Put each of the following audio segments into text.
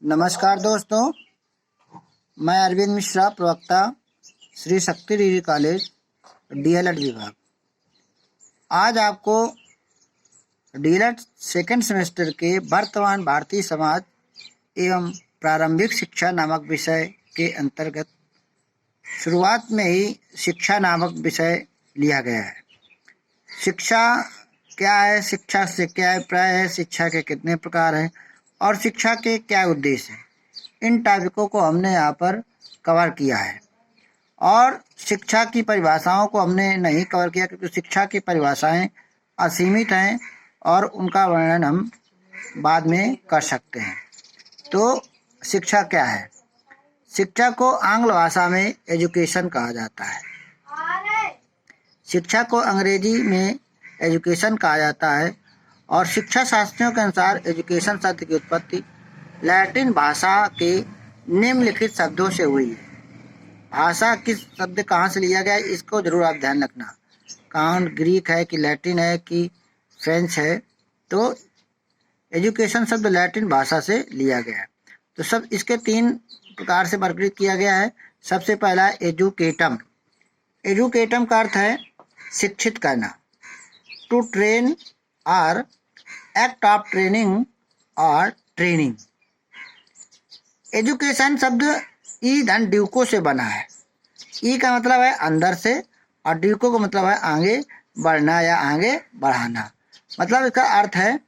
नमस्कार दोस्तों, मैं अरविंद मिश्रा, प्रवक्ता, Shri Shakti degree college, DElEd विभाग। आज आपको डीएलएड सेकेंड सेमेस्टर के वर्तमान भारतीय समाज एवं प्रारंभिक शिक्षा नामक विषय के अंतर्गत शुरुआत में ही शिक्षा नामक विषय लिया गया है। शिक्षा क्या है, शिक्षा से क्या अभिप्राय है, शिक्षा के कितने प्रकार हैं और शिक्षा के क्या उद्देश्य हैं, इन टॉपिकों को हमने यहाँ पर कवर किया है। और शिक्षा की परिभाषाओं को हमने नहीं कवर किया क्योंकि शिक्षा की परिभाषाएं असीमित हैं और उनका वर्णन हम बाद में कर सकते हैं। तो शिक्षा क्या है? शिक्षा को आंग्ल भाषा में एजुकेशन कहा जाता है। शिक्षा को अंग्रेजी में एजुकेशन कहा जाता है और शिक्षा शास्त्रियों के अनुसार एजुकेशन शब्द की उत्पत्ति लैटिन भाषा के निम्नलिखित शब्दों से हुई है। भाषा किस शब्द कहाँ से लिया गया है, इसको जरूर आप ध्यान रखना। कौन ग्रीक है कि लैटिन है कि फ्रेंच है, तो एजुकेशन शब्द लैटिन भाषा से लिया गया है। तो सब इसके तीन प्रकार से वर्गीकृत किया गया है। सबसे पहला एजुकेटम। एजुकेटम का अर्थ है शिक्षित करना, टू ट्रेन और एक्ट ऑफ ट्रेनिंग और ट्रेनिंग। एजुकेशन शब्द ई धन ड्यूको से बना है। ई का मतलब है अंदर से और ड्यूको का मतलब है आगे बढ़ना या आगे बढ़ाना। मतलब इसका अर्थ है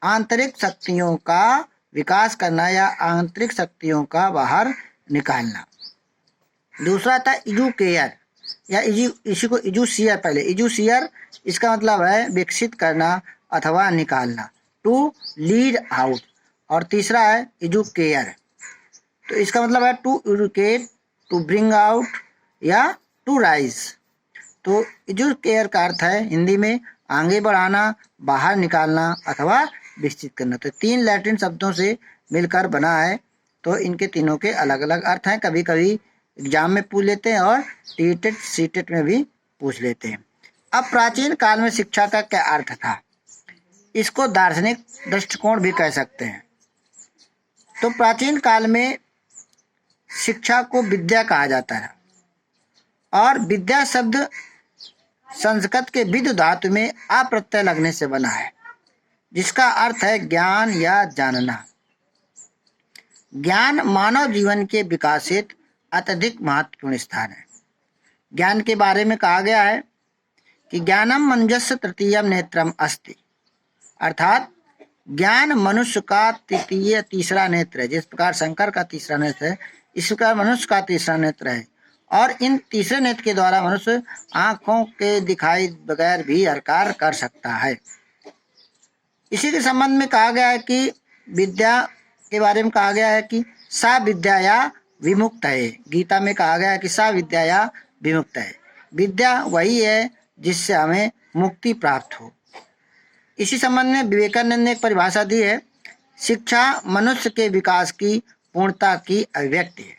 आंतरिक शक्तियों का विकास करना या आंतरिक शक्तियों का बाहर निकालना। दूसरा था एजुकेयर या इसी को एजुसियर। पहले एजुसियर, इसका मतलब है विकसित करना अथवा निकालना, टू लीड आउट। और तीसरा है एजुकेयर, तो इसका मतलब है to educate, to bring out या टू राइज। तो एजुकेयर का अर्थ है हिंदी में आगे बढ़ाना, बाहर निकालना अथवा विकसित करना। तो तीन लैटिन शब्दों से मिलकर बना है। तो इनके तीनों के अलग अलग अर्थ हैं। कभी कभी एग्जाम में पूछ लेते हैं और टीटेट सीटेट में भी पूछ लेते हैं। अब प्राचीन काल में शिक्षा का क्या अर्थ था, इसको दार्शनिक दृष्टिकोण भी कह सकते हैं। तो प्राचीन काल में शिक्षा को विद्या कहा जाता है और विद्या शब्द संस्कृत के विद् धातु में आ प्रत्यय लगने से बना है, जिसका अर्थ है ज्ञान या जानना। ज्ञान मानव जीवन के विकास हेतु अत्यधिक महत्वपूर्ण स्थान है। ज्ञान के बारे में कहा गया है कि ज्ञानम मनुजस्य तृतीयम नेत्रम अस्ति, अर्थात ज्ञान मनुष्य का तीसरा नेत्र है। जिस प्रकार शंकर का तीसरा नेत्र है, इस प्रकार मनुष्य का तीसरा नेत्र है और इन तीसरे नेत्र के द्वारा मनुष्य आंखों के दिखाई बगैर भी हर कार्य कर सकता है। इसी के संबंध में कहा गया है कि विद्या के बारे में कहा गया है कि सा विद्या या विमुक्त है। गीता में कहा गया है कि सा विद्या या विमुक्त है। विद्या वही है जिससे हमें मुक्ति प्राप्त हो। इसी संबंध में विवेकानंद ने एक परिभाषा दी है, शिक्षा मनुष्य के विकास की पूर्णता की अभिव्यक्ति है।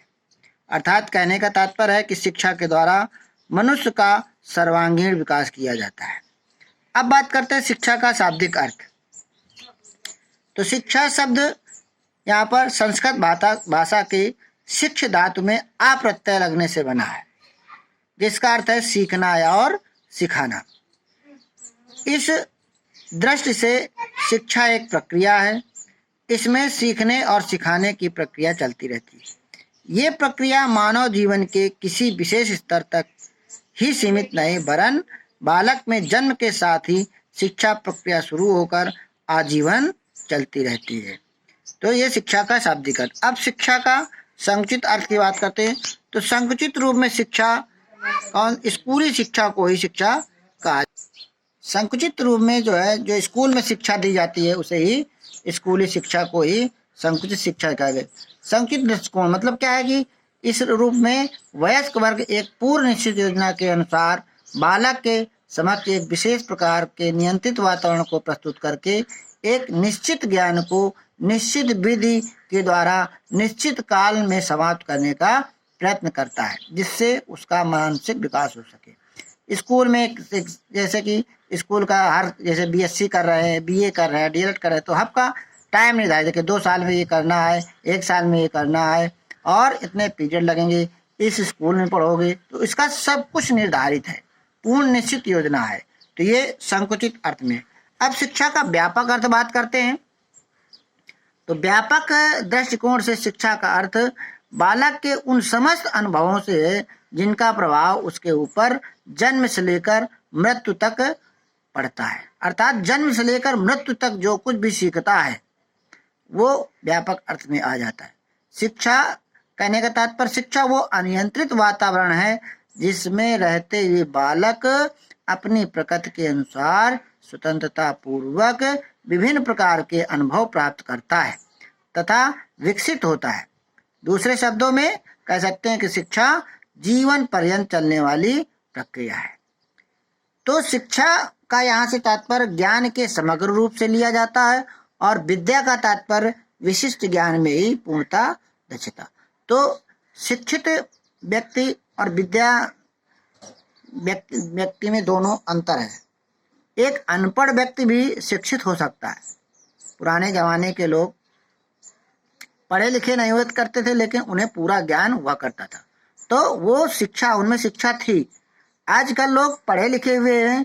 अर्थात कहने का तात्पर्य है कि शिक्षा के द्वारा मनुष्य का सर्वांगीण विकास किया जाता है। अब बात करते हैं शिक्षा का शाब्दिक अर्थ। तो शिक्षा शब्द यहाँ पर संस्कृत भाषा के शिक्ष धातु में आ प्रत्यय लगने से बना है, जिसका अर्थ है सीखना या और सिखाना। इस दृष्टि से शिक्षा एक प्रक्रिया है। इसमें सीखने और सिखाने की प्रक्रिया चलती रहती है। ये प्रक्रिया मानव जीवन के किसी विशेष स्तर तक ही सीमित नहीं, वरन बालक में जन्म के साथ ही शिक्षा प्रक्रिया शुरू होकर आजीवन चलती रहती है। तो ये शिक्षा का शाब्दिक अर्थ। अब शिक्षा का संकुचित अर्थ की बात करते हैं। तो संकुचित रूप में शिक्षा स्कूली शिक्षा को ही शिक्षा कहा। संकुचित रूप में जो है, जो स्कूल में शिक्षा दी जाती है उसे ही स्कूली शिक्षा को ही संकुचित शिक्षा कहा गया। संकुचित दृष्टिकोण मतलब क्या है कि इस रूप में वयस्क वर्ग एक पूर्व निश्चित योजना के अनुसार बालक के समक्ष एक विशेष प्रकार के नियंत्रित वातावरण को प्रस्तुत करके एक निश्चित ज्ञान को निश्चित विधि के द्वारा निश्चित काल में समाप्त करने का प्रयत्न करता है, जिससे उसका मानसिक विकास हो सके। स्कूल में जैसे कि स्कूल का हर, जैसे बीएससी कर रहे हैं, बीए कर रहे हैं, डीएलएड कर रहे हैं, तो टाइम निर्धारित है कि 2 साल में ये करना है, 1 साल में ये करना है और इतने पीरियड लगेंगे, इस स्कूल में पढ़ोगे, तो इसका सब कुछ निर्धारित है, पूर्ण निश्चित योजना है। तो ये संकुचित अर्थ में। अब शिक्षा का व्यापक अर्थ बात करते हैं। तो व्यापक दृष्टिकोण से शिक्षा का अर्थ बालक के उन समस्त अनुभवों से है जिनका प्रभाव उसके ऊपर जन्म से लेकर मृत्यु तक पड़ता है। अर्थात जन्म से लेकर मृत्यु तक जो कुछ भी सीखता है वो व्यापक अर्थ में आ जाता है। शिक्षा कहने का तात्पर्य शिक्षा वो अनियंत्रित वातावरण है जिसमें रहते हुए बालक अपनी प्रकृति के अनुसार स्वतंत्रता पूर्वक विभिन्न प्रकार के अनुभव प्राप्त करता है तथा विकसित होता है। दूसरे शब्दों में कह सकते हैं कि शिक्षा जीवन पर्यंत चलने वाली प्रक्रिया है। तो शिक्षा का यहाँ से तात्पर्य ज्ञान के समग्र रूप से लिया जाता है और विद्या का तात्पर्य विशिष्ट ज्ञान में ही पूर्णता दक्षता। तो शिक्षित व्यक्ति और विद्या व्यक्ति में दोनों अंतर है। एक अनपढ़ व्यक्ति भी शिक्षित हो सकता है। पुराने जमाने के लोग पढ़े लिखे नहीं हुआ करते थे लेकिन उन्हें पूरा ज्ञान हुआ करता था, तो वो शिक्षा, उनमें शिक्षा थी। आजकल लोग पढ़े लिखे हुए हैं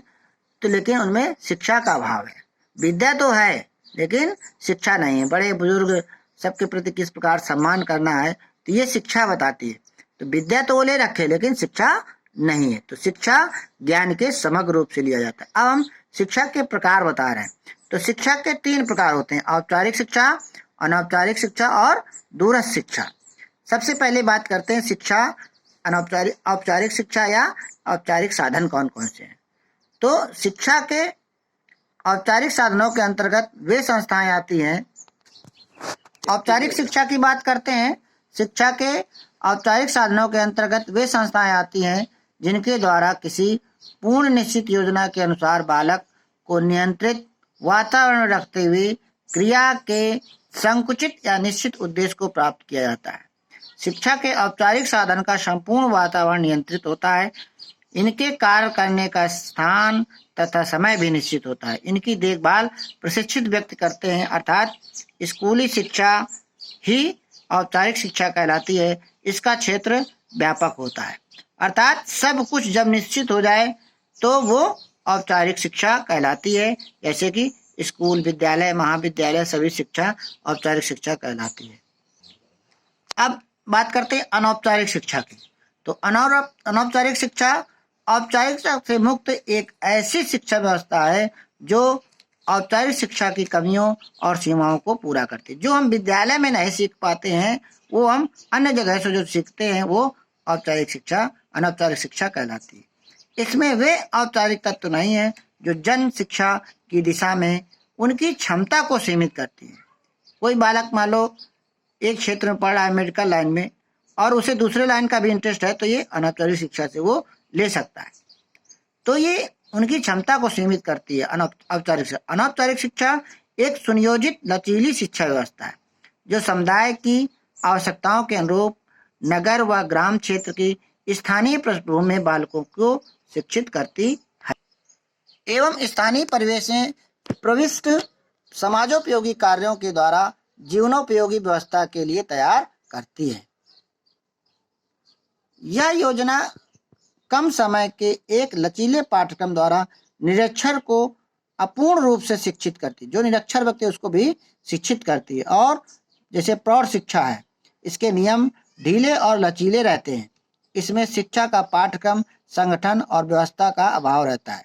तो लेकिन उनमें शिक्षा का अभाव है। विद्या तो है लेकिन शिक्षा नहीं है। बड़े बुजुर्ग सबके प्रति किस प्रकार सम्मान करना है तो ये शिक्षा बताती है। तो विद्या तो वो ले रखे लेकिन शिक्षा नहीं है। तो शिक्षा ज्ञान के समग्र रूप से लिया जाता है। अब हम शिक्षा के प्रकार बता रहे हैं। तो शिक्षा के 3 प्रकार होते हैं: औपचारिक शिक्षा, अनौपचारिक शिक्षा और दूरस्थ शिक्षा। सबसे पहले बात करते हैं शिक्षा अनौपचारिक औपचारिक शिक्षा या औपचारिक साधन कौन कौन से हैं। तो शिक्षा के औपचारिक साधनों के अंतर्गत वे संस्थाएं आती हैं। औपचारिक शिक्षा की बात करते हैं। शिक्षा के औपचारिक साधनों के अंतर्गत वे संस्थाएं आती हैं जिनके द्वारा किसी पूर्ण निश्चित योजना के अनुसार बालक को नियंत्रित वातावरण रखते हुए क्रिया के संकुचित या निश्चित उद्देश्य को प्राप्त किया जाता है। शिक्षा के औपचारिक साधन का संपूर्ण वातावरण नियंत्रित होता है। इनके कार्य करने का स्थान तथा समय भी निश्चित होता है। इनकी देखभाल प्रशिक्षित व्यक्ति करते हैं। अर्थात स्कूली शिक्षा ही औपचारिक शिक्षा कहलाती है। इसका क्षेत्र व्यापक होता है। अर्थात सब कुछ जब निश्चित हो जाए तो वो औपचारिक शिक्षा कहलाती है। जैसे कि स्कूल, विद्यालय, महाविद्यालय, सभी शिक्षा औपचारिक शिक्षा कहलाती है। अब बात करते हैं अनौपचारिक शिक्षा की। तो अनौपचारिक शिक्षा औपचारिकता से मुक्त एक ऐसी शिक्षा व्यवस्था है जो औपचारिक शिक्षा की कमियों और सीमाओं को पूरा करती है। जो हम विद्यालय में नहीं सीख पाते हैं वो हम अन्य जगह से जो सीखते हैं वो औपचारिक शिक्षा अनौपचारिक शिक्षा कहलाती है। इसमें वे औपचारिक तत्व नहीं है जो जन शिक्षा की दिशा में उनकी क्षमता को सीमित करती है। कोई बालक मान लो एक क्षेत्र में पढ़ रहा है मेडिकल लाइन में और उसे दूसरे लाइन का भी इंटरेस्ट है तो ये अनौपचारिक शिक्षा से वो ले सकता है। तो ये उनकी क्षमता को सीमित करती है औपचारिक शिक्षा। अनौपचारिक शिक्षा एक सुनियोजित लचीली शिक्षा व्यवस्था है जो समुदाय की आवश्यकताओं के अनुरूप नगर व ग्राम क्षेत्र की स्थानीय पृष्ठभूमि में बालकों को शिक्षित करती है एवं स्थानीय परिवेश में प्रविष्ट समाजोपयोगी कार्यों के द्वारा जीवनोपयोगी व्यवस्था के लिए तैयार करती है। यह योजना कम समय के एक लचीले पाठ्यक्रम द्वारा निरक्षर को अपूर्ण रूप से शिक्षित करती है। जो निरक्षर व्यक्ति है उसको भी शिक्षित करती है। और जैसे प्रौढ़ शिक्षा है, इसके नियम ढीले और लचीले रहते हैं। इसमें शिक्षा का पाठ्यक्रम, संगठन और व्यवस्था का अभाव रहता है।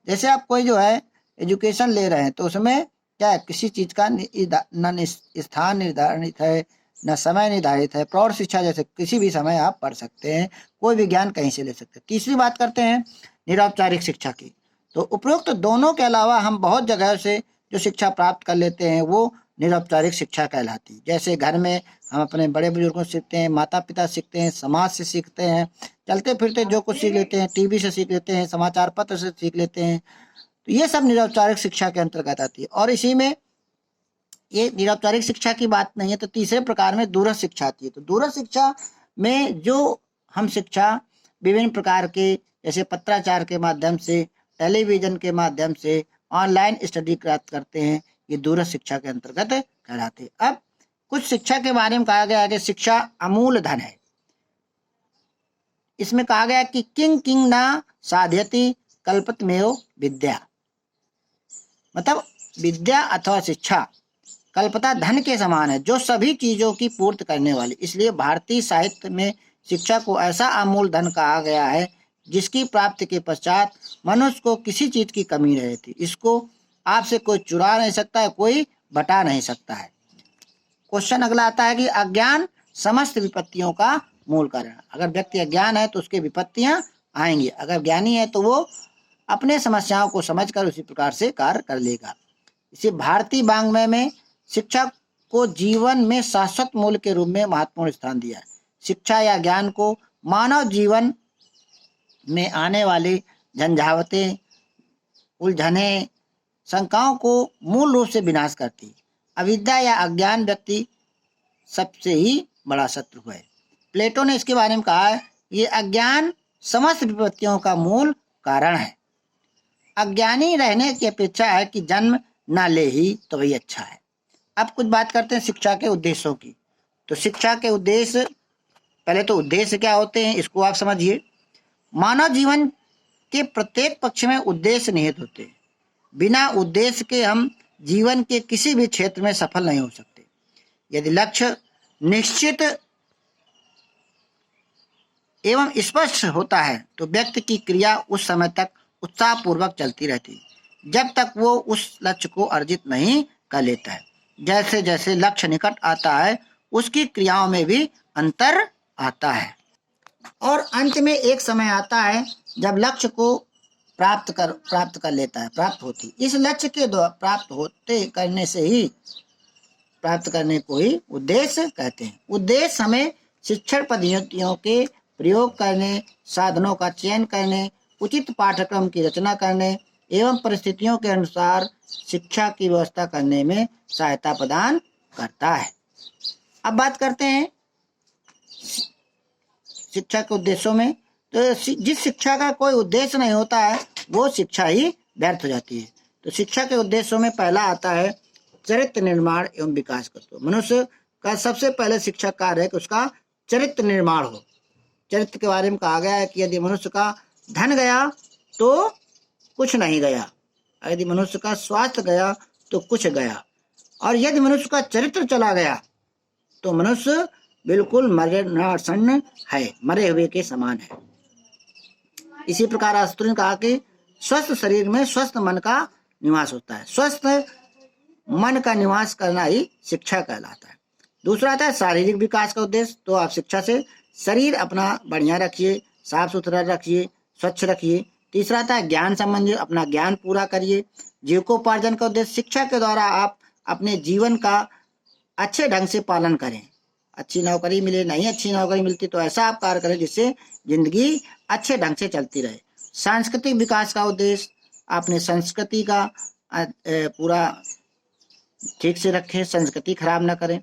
जैसे आप कोई जो है एजुकेशन ले रहे हैं तो उसमें क्या है, किसी चीज का न स्थान निर्धारित है न समय निर्धारित है। प्रौढ़ शिक्षा जैसे किसी भी समय आप पढ़ सकते हैं, कोई भी ज्ञान कहीं से ले सकते हैं। तीसरी बात करते हैं निरौपचारिक शिक्षा की। तो उपरोक्त दोनों के अलावा हम बहुत जगह से जो शिक्षा प्राप्त कर लेते हैं वो निरौपचारिक शिक्षा कहलाती है। जैसे घर में हम अपने बड़े बुजुर्गों से सीखते हैं, माता पिता सीखते हैं, समाज से सीखते हैं, चलते फिरते जो कुछ सीख लेते हैं, टीवी से सीख लेते हैं, समाचार पत्र से सीख लेते हैं। तो ये सब निरौपचारिक शिक्षा के अंतर्गत आती है। और इसी में ये निरौपचारिक शिक्षा की बात नहीं है तो तीसरे प्रकार में दूरस्थ शिक्षा आती है। तो दूरस्थ शिक्षा में जो हम शिक्षा विभिन्न प्रकार के जैसे पत्राचार के माध्यम से, टेलीविजन के माध्यम से, ऑनलाइन स्टडी प्राप्त करते हैं, ये दूरस्थ शिक्षा के अंतर्गत कहलाते। अब कुछ शिक्षा के बारे में कहा गया है कि शिक्षा अमूल धन है। इसमें कहा गया कि किंग किंग न साध्यति कल्पतमेव विद्या, मतलब विद्या अथवा शिक्षा कल्पता धन के समान है जो सभी चीजों की पूर्ति करने वाली। इसलिए भारतीय साहित्य में शिक्षा को ऐसा अमूल धन कहा गया है जिसकी प्राप्ति के पश्चात मनुष्य को किसी चीज की कमी नहीं रहती। इसको आपसे कोई चुरा नहीं सकता है, कोई बटा नहीं सकता है। क्वेश्चन अगला आता है कि अज्ञान समस्त विपत्तियों का मूल कारण। अगर व्यक्ति अज्ञान है तो उसके विपत्तियां आएंगी, अगर ज्ञानी है तो वो अपने समस्याओं को समझकर उसी प्रकार से कार्य कर लेगा। इसे भारतीय वाङ्मय में शिक्षा को जीवन में शाश्वत मूल्य के रूप में महत्वपूर्ण स्थान दिया है। शिक्षा या ज्ञान को मानव जीवन में आने वाली झंझावतें, उलझने, शंकाओं को मूल रूप से विनाश करती। अविद्या या अज्ञान व्यक्ति सबसे ही बड़ा शत्रु है। प्लेटो ने इसके बारे में कहा है, ये अज्ञान समस्त विपत्तियों का मूल कारण है। अज्ञानी रहने की अपेक्षा है कि जन्म ना ले ही तो वही अच्छा है। अब कुछ बात करते हैं शिक्षा के उद्देश्यों की। तो शिक्षा के उद्देश्य, पहले तो उद्देश्य क्या होते हैं इसको आप समझिए। मानव जीवन के प्रत्येक पक्ष में उद्देश्य निहित होते हैं। बिना उद्देश्य के हम जीवन के किसी भी क्षेत्र में सफल नहीं हो सकते। यदि लक्ष्य निश्चित एवं स्पष्ट होता है तो व्यक्ति की क्रिया उस समय तक उत्साहपूर्वक चलती रहती है जब तक वो उस लक्ष्य को अर्जित नहीं कर लेता है। जैसे जैसे लक्ष्य निकट आता है उसकी क्रियाओं में भी अंतर आता है और अंत में एक समय आता है जब लक्ष्य को प्राप्त कर लेता है, प्राप्त होती। इस लक्ष्य के द्वारा प्राप्त करने को ही उद्देश्य कहते हैं। उद्देश्य हमें शिक्षण पद्धतियों के प्रयोग करने, साधनों का चयन करने, उचित पाठ्यक्रम की रचना करने एवं परिस्थितियों के अनुसार शिक्षा की व्यवस्था करने में सहायता प्रदान करता है। अब बात करते हैं शिक्षा के उद्देश्यों में। तो जिस शिक्षा का कोई उद्देश्य नहीं होता है वो शिक्षा ही व्यर्थ हो जाती है। तो शिक्षा के उद्देश्यों में पहला आता है चरित्र निर्माण एवं विकास करते। मनुष्य का सबसे पहले शिक्षा कार्य है कि उसका चरित्र निर्माण हो। चरित्र के बारे में कहा गया है कि यदि मनुष्य का धन गया तो कुछ नहीं गया, यदि मनुष्य का स्वास्थ्य गया तो कुछ गया, और यदि मनुष्य का चरित्र चला गया तो मनुष्य बिल्कुल मरणासन्न है, मरे हुए के समान है। इसी प्रकार अरस्तु ने कहा कि स्वस्थ शरीर में स्वस्थ मन का निवास होता है। स्वस्थ मन का निवास करना ही शिक्षा कहलाता है। दूसरा आता है शारीरिक विकास का उद्देश्य। तो आप शिक्षा से शरीर अपना बढ़िया रखिए, साफ सुथरा रखिए, स्वच्छ रखिए। तीसरा आता है ज्ञान संबंधी, अपना ज्ञान पूरा करिए। जीविकोपार्जन का उद्देश्य शिक्षा के द्वारा आप अपने जीवन का अच्छे ढंग से पालन करें। अच्छी नौकरी मिले, नहीं अच्छी नौकरी मिलती तो ऐसा आप कार्य करें जिससे जिंदगी अच्छे ढंग से चलती रहे। सांस्कृतिक विकास का उद्देश्य अपने संस्कृति का पूरा ठीक से रखें, संस्कृति खराब ना करें।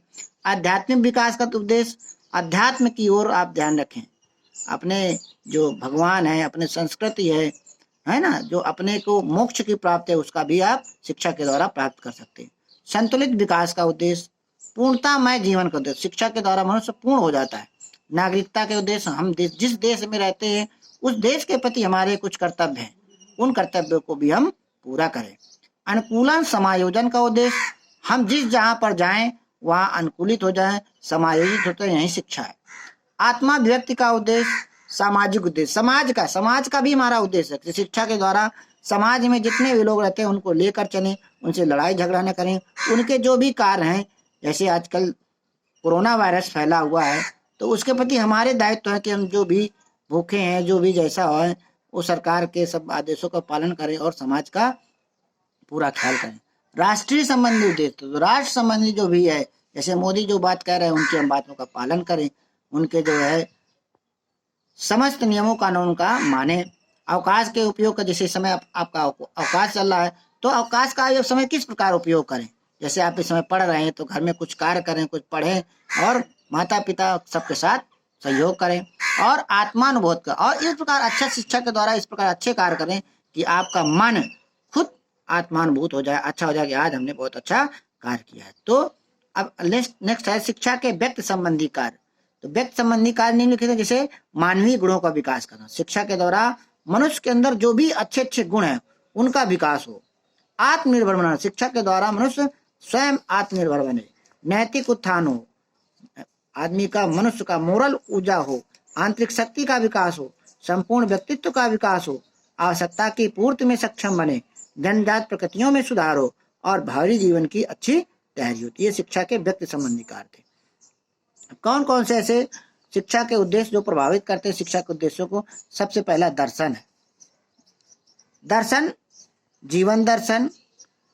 आध्यात्मिक विकास का उद्देश्य अध्यात्म की ओर आप ध्यान रखें। अपने जो भगवान है, अपने संस्कृति है ना, जो अपने को मोक्ष की प्राप्ति है उसका भी आप शिक्षा के द्वारा प्राप्त कर सकते हैं। संतुलित विकास का उद्देश्य पूर्णतामय जीवन का उद्देश्य। शिक्षा के द्वारा मनुष्य पूर्ण हो जाता है। नागरिकता के उद्देश्य हम जिस देश में रहते हैं उस देश के प्रति हमारे कुछ कर्तव्य हैं, उन कर्तव्यों को भी हम पूरा करें। अनुकूलन समायोजन का उद्देश्य हम जिस जहाँ पर जाएं वहाँ अनुकूलित हो जाएं, समायोजित होते हैं, यही शिक्षा है। आत्मा व्यक्ति का उद्देश्य सामाजिक उद्देश्य, समाज का भी हमारा उद्देश्य है। शिक्षा के द्वारा समाज में जितने भी लोग रहते हैं उनको लेकर चलें, उनसे लड़ाई झगड़ा न करें। उनके जो भी कार्य हैं, जैसे आजकल कोरोना वायरस फैला हुआ है तो उसके प्रति हमारे दायित्व है कि हम जो भी भूखे हैं, जो भी जैसा हो वो सरकार के सब आदेशों का पालन करें और समाज का पूरा ख्याल करें। राष्ट्रीय संबंधी उद्देश्य, तो राष्ट्र संबंधी जो भी है, जैसे मोदी जो बात कह रहे हैं उनकी हम बातों का पालन करें, उनके जो है समस्त नियमों कानून का माने। अवकाश के उपयोग का, जैसे समय आपका अवकाश चल रहा है तो अवकाश का समय किस प्रकार उपयोग करें। जैसे आप इस समय पढ़ रहे हैं तो घर में कुछ कार्य करें, कुछ पढ़ें और माता पिता सबके साथ सहयोग करें और आत्मानुभूत का, और इस प्रकार अच्छा शिक्षा के द्वारा इस प्रकार अच्छे कार्य करें कि आपका मन खुद आत्मानुभूत हो जाए, अच्छा हो जाए कि आज हमने बहुत अच्छा कार्य किया है। तो अब नेक्स्ट है शिक्षा के व्यक्ति संबंधी कार्य। तो व्यक्ति संबंधी कार्य निम्नलिखित है, जैसे मानवीय गुणों का विकास करना। शिक्षा के द्वारा मनुष्य के अंदर जो भी अच्छे अच्छे गुण हैं उनका विकास हो। आत्मनिर्भर बनाना, शिक्षा के द्वारा मनुष्य स्वयं आत्मनिर्भर बने। नैतिक उत्थान हो, आदमी का मनुष्य का मोरल ऊर्जा हो। आंतरिक शक्ति का विकास हो, संपूर्ण व्यक्तित्व का विकास हो। आवश्यकता की पूर्ति में सक्षम बने, जन्मजात प्रकृतियों में सुधार हो और भावी जीवन की अच्छी तैयारी होती है। ये शिक्षा के व्यक्ति संबंधी कार्य थे। कौन कौन से ऐसे शिक्षा के उद्देश्य जो प्रभावित करते हैं शिक्षा के उद्देश्यों को? सबसे पहला दर्शन है। दर्शन, जीवन दर्शन।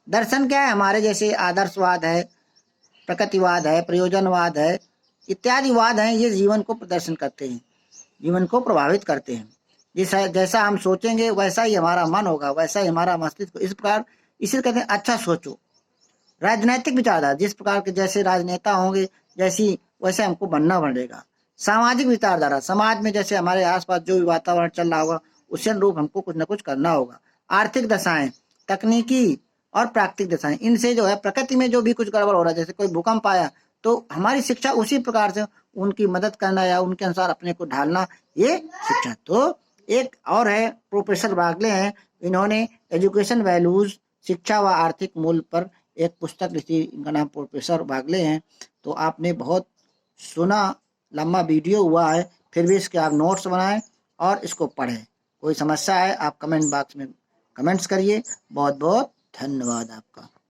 दर्शन क्या है? हमारे जैसे आदर्शवाद है, प्रकृतिवाद है, प्रयोजनवाद है, इत्यादि वाद हैं। ये जीवन को प्रदर्शन करते हैं, जीवन को प्रभावित करते हैं। जैसा हम सोचेंगे वैसा ही हमारा मन होगा, वैसा ही हमारा मस्तिष्क। इस प्रकार इसे कहते हैं अच्छा सोचो। राजनैतिक विचारधारा, जिस प्रकार के जैसे राजनेता होंगे जैसी वैसे हमको बनना पड़ेगा। सामाजिक विचारधारा, समाज में जैसे हमारे आसपास जो भी वातावरण चल रहा होगा उसके अनुरूप हमको कुछ न कुछ करना होगा। आर्थिक दशाएं, तकनीकी और प्राकृतिक दशाएं, इनसे जो है प्रकृति में जो भी कुछ गड़बड़ हो रहा है, जैसे कोई भूकंप आया तो हमारी शिक्षा उसी प्रकार से उनकी मदद करना या उनके अनुसार अपने को ढालना, ये शिक्षा। तो एक और है प्रोफेसर बागले हैं, इन्होंने एजुकेशन वैल्यूज, शिक्षा व आर्थिक मूल्य पर एक पुस्तक लिखी। इनका नाम प्रोफेसर बागले हैं। तो आपने बहुत सुना, लंबा वीडियो हुआ है, फिर भी इसके आप नोट्स बनाएं और इसको पढ़ें। कोई समस्या है आप कमेंट बॉक्स में कमेंट्स करिए। बहुत बहुत धन्यवाद आपका।